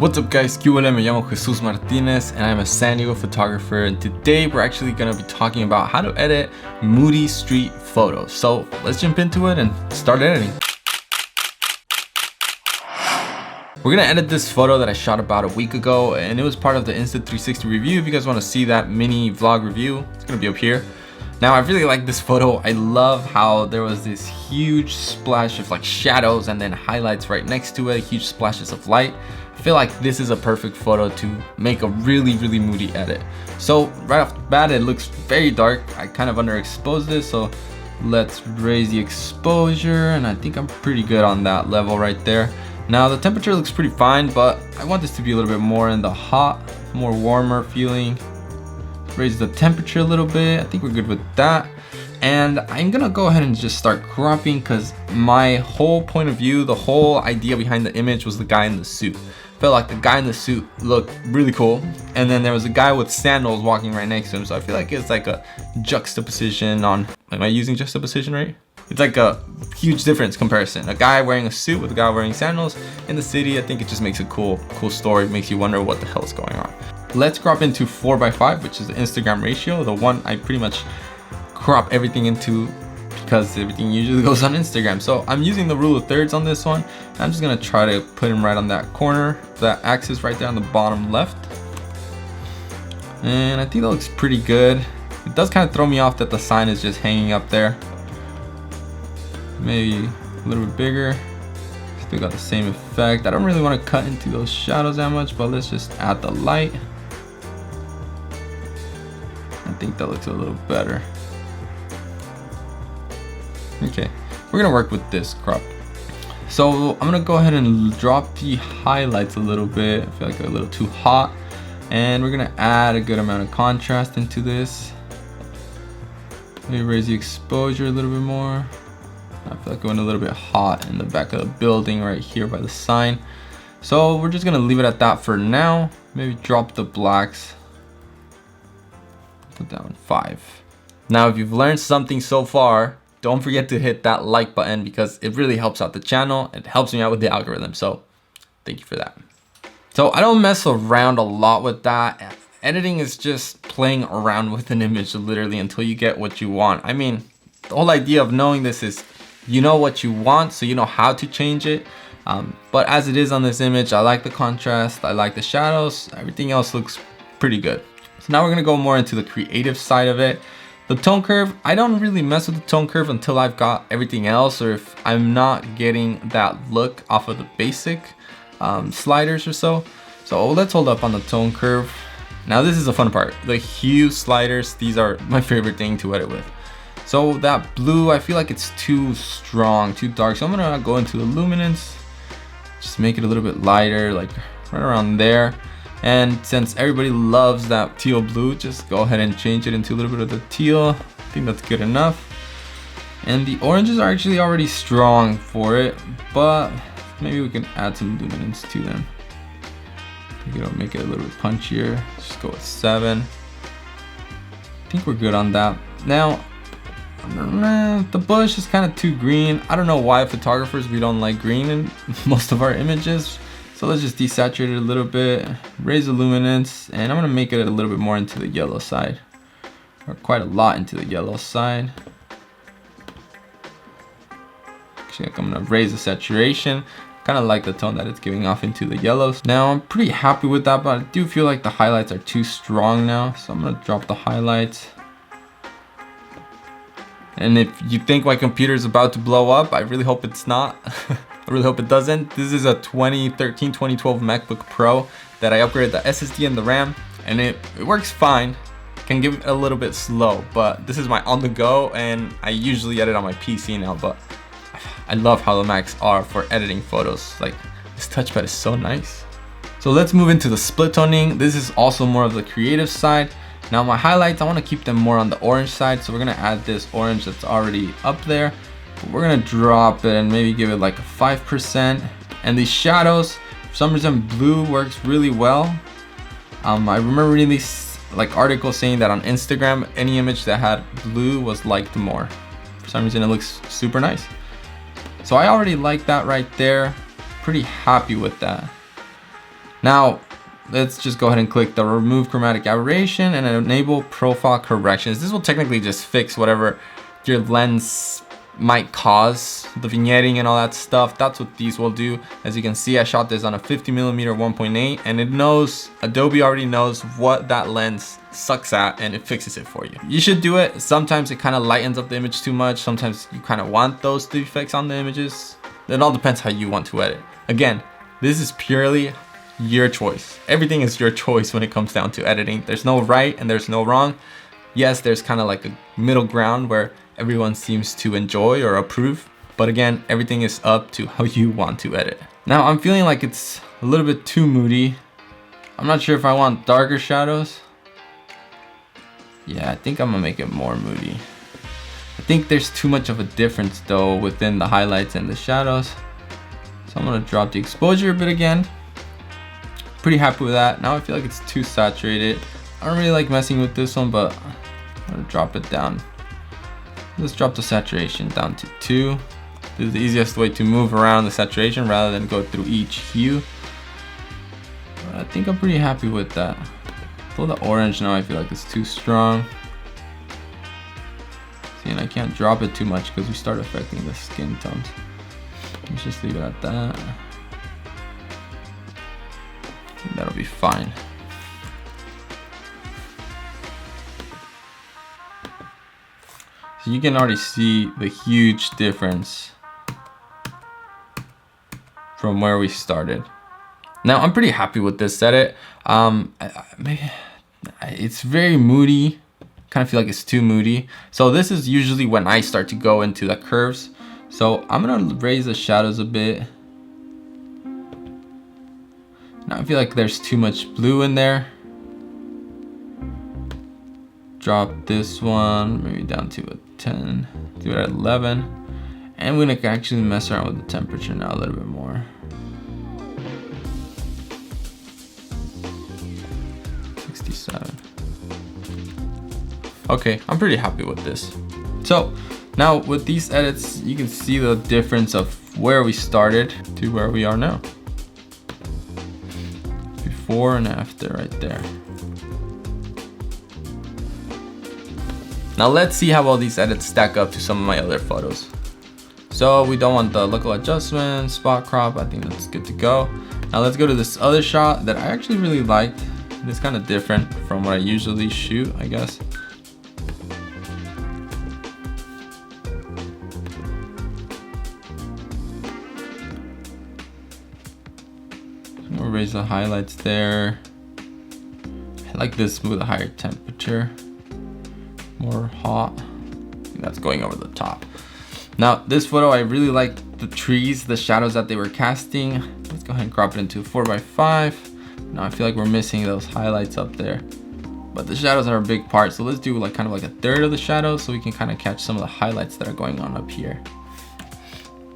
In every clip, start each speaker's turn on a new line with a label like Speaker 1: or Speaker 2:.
Speaker 1: What's up guys, QLM, me llamo Jesus Martinez and I'm a San Diego photographer, and today we're actually going to be talking about how to edit Moody street photos. So let's jump into it and start editing. We're going to edit this photo that I shot about a week ago, and it was part of the Insta360 review. If you guys want to see that mini vlog review, it's going to be up here. Now I really like this photo. I love how there was this huge splash of like shadows and then highlights right next to it, huge splashes of light. I feel like this is a perfect photo to make a really moody edit. So right off the bat, it looks very dark. I kind of underexposed this, so let's raise the exposure, and I think I'm pretty good on that level right there. Now the temperature looks pretty fine, but I want this to be a little bit more in the hot, more warmer feeling. Raise the temperature a little bit. I think we're good with that. And I'm gonna go ahead and just start cropping, because my whole point of view, the whole idea behind the image was the guy in the suit. Felt like the guy in the suit looked really cool, and then there was a guy with sandals walking right next to him. So I feel like it's like a juxtaposition on, am I using juxtaposition right? It's like a huge difference comparison. A guy wearing a suit with a guy wearing sandals in the city. I think it just makes a cool story. It makes you wonder what the hell is going on. Let's crop into 4:5, which is the Instagram ratio, the one I pretty much crop everything into because everything usually goes on Instagram. So I'm using the rule of thirds on this one. I'm just gonna try to put him right on that corner, that axis right there on the bottom left. And I think that looks pretty good. It does kind of throw me off that the sign is just hanging up there. Maybe a little bit bigger. Still got the same effect. I don't really want to cut into those shadows that much, but let's just add the light. I think that looks a little better. Okay, we're gonna work with this crop. So I'm gonna go ahead and drop the highlights a little bit. I feel like they're a little too hot, and we're gonna add a good amount of contrast into this. Maybe raise the exposure a little bit more. I feel like going a little bit hot in the back of the building right here by the sign. So we're just gonna leave it at that for now. Maybe drop the blacks. Put that on 5. Now if you've learned something so far, don't forget to hit that like button, because it really helps out the channel. It helps me out with the algorithm, so thank you for that. So I don't mess around a lot with that. Editing is just playing around with an image literally until you get what you want. I mean, the whole idea of knowing this is you know what you want, so you know how to change it. But as it is on this image, I like the contrast, I like the shadows, everything else looks pretty good. So now we're gonna go more into the creative side of it. The tone curve, I don't really mess with the tone curve until I've got everything else, or if I'm not getting that look off of the basic sliders or so. So let's hold up on the tone curve. Now this is the fun part. The hue sliders, these are my favorite thing to edit with. So that blue, I feel like it's too strong, too dark. So I'm gonna go into the luminance, just make it a little bit lighter, like right around there. And since everybody loves that teal blue, just go ahead and change it into a little bit of the teal. I think that's good enough. And the oranges are actually already strong for it, but maybe we can add some luminance to them. I think it'll make it a little bit punchier. Just go with 7. I think we're good on that. Now, the bush is kind of too green. I don't know why photographers, we don't like green in most of our images. So let's just desaturate it a little bit, raise the luminance, and I'm gonna make it a little bit more into the yellow side, or quite a lot into the yellow side. Actually, I'm gonna raise the saturation. Kind of like the tone that it's giving off into the yellows. Now I'm pretty happy with that, but I do feel like the highlights are too strong now. So I'm gonna drop the highlights. And if you think my computer is about to blow up, I really hope it's not. I really hope it doesn't. This is a 2012 MacBook Pro that I upgraded the SSD and the RAM, and it works fine. Can give it a little bit slow, but this is my on the go, and I usually edit on my PC now, but I love how the Macs are for editing photos. Like, this touchpad is so nice. So let's move into the split toning. This is also more of the creative side. Now my highlights, I want to keep them more on the orange side, so we're gonna add this orange that's already up there. But we're gonna drop it and maybe give it like a 5%. And these shadows, for some reason blue works really well. I remember reading these like articles saying that on Instagram, any image that had blue was liked more. For some reason it looks super nice. So I already like that right there. Pretty happy with that. Now, let's just go ahead and click the remove chromatic aberration and enable profile corrections. This will technically just fix whatever your lens might cause, the vignetting and all that stuff. That's what these will do. As you can see, I shot this on a 50mm 1.8 and it knows, Adobe already knows what that lens sucks at and it fixes it for you. You should do it. Sometimes it kind of lightens up the image too much. Sometimes you kind of want those defects on the images. It all depends how you want to edit. Again, this is purely your choice. Everything is your choice when it comes down to editing. There's no right and there's no wrong. Yes, there's kind of like a middle ground where everyone seems to enjoy or approve. But again, everything is up to how you want to edit. Now, I'm feeling like it's a little bit too moody. I'm not sure if I want darker shadows. Yeah, I think I'm gonna make it more moody. I think there's too much of a difference though within the highlights and the shadows. So I'm gonna drop the exposure a bit again. Pretty happy with that. Now I feel like it's too saturated. I don't really like messing with this one, but I'm gonna drop it down. Let's drop the saturation down to 2. This is the easiest way to move around the saturation rather than go through each hue. But I think I'm pretty happy with that. For the orange now, I feel like it's too strong. See, and I can't drop it too much because we start affecting the skin tones. Let's just leave it at that. I think that'll be fine. So you can already see the huge difference from where we started. Now I'm pretty happy with this edit. Maybe it's very moody. Kind of feel like it's too moody. So this is usually when I start to go into the curves. So I'm gonna raise the shadows a bit. Now I feel like there's too much blue in there. Drop this one maybe down to a 10, do it at 11. And we're gonna actually mess around with the temperature now a little bit more. 67. Okay, I'm pretty happy with this. So now with these edits, you can see the difference of where we started to where we are now. Before and after right there. Now let's see how well these edits stack up to some of my other photos. So we don't want the local adjustment, spot crop, I think that's good to go. Now let's go to this other shot that I actually really liked. It's kind of different from what I usually shoot, I guess. We'll raise the highlights there. I like this with a higher temperature. More hot. I think that's going over the top. Now this photo, I really like the trees, the shadows that they were casting. Let's go ahead and crop it into 4:5. Now I feel like we're missing those highlights up there, but the shadows are a big part. So let's do like kind of like a third of the shadows so we can kind of catch some of the highlights that are going on up here.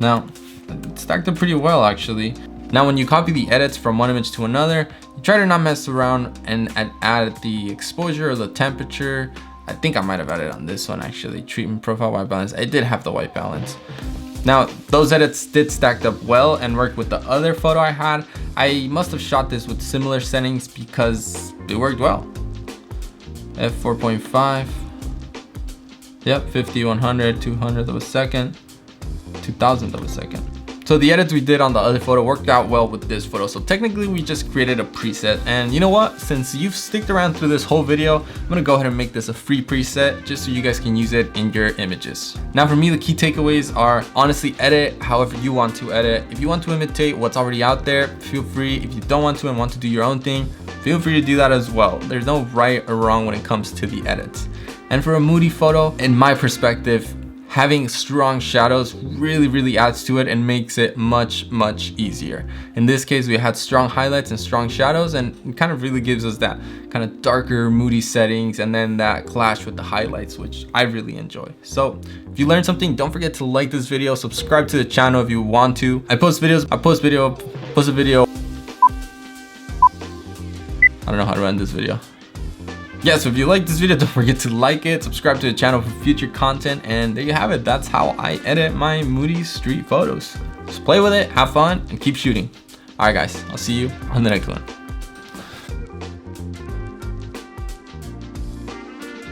Speaker 1: Now it stacked up pretty well actually. Now when you copy the edits from one image to another, you try to not mess around and add the exposure or the temperature. I think I might have added on this one actually, treatment profile white balance. I did have the white balance. Now those edits did stack up well and work with the other photo I had. I must have shot this with similar settings because it worked well. f4.5. Yep, 50, 100, 200th of a second, 2000th of a second. So the edits we did on the other photo worked out well with this photo. So technically we just created a preset, and you know what? Since you've sticked around through this whole video, I'm gonna go ahead and make this a free preset just so you guys can use it in your images. Now for me, the key takeaways are honestly edit however you want to edit. If you want to imitate what's already out there, feel free. If you don't want to and want to do your own thing, feel free to do that as well. There's no right or wrong when it comes to the edits. And for a moody photo, in my perspective, having strong shadows really adds to it and makes it much easier. In this case, we had strong highlights and strong shadows, and it kind of really gives us that kind of darker, moody settings, and then that clash with the highlights, which I really enjoy. So if you learned something, don't forget to like this video, subscribe to the channel if you want to. I post a video. I don't know how to end this video. Yeah, so if you like this video, don't forget to like it, subscribe to the channel for future content, and there you have it. That's how I edit my moody street photos. Just play with it, have fun, and keep shooting. All right, guys, I'll see you on the next one.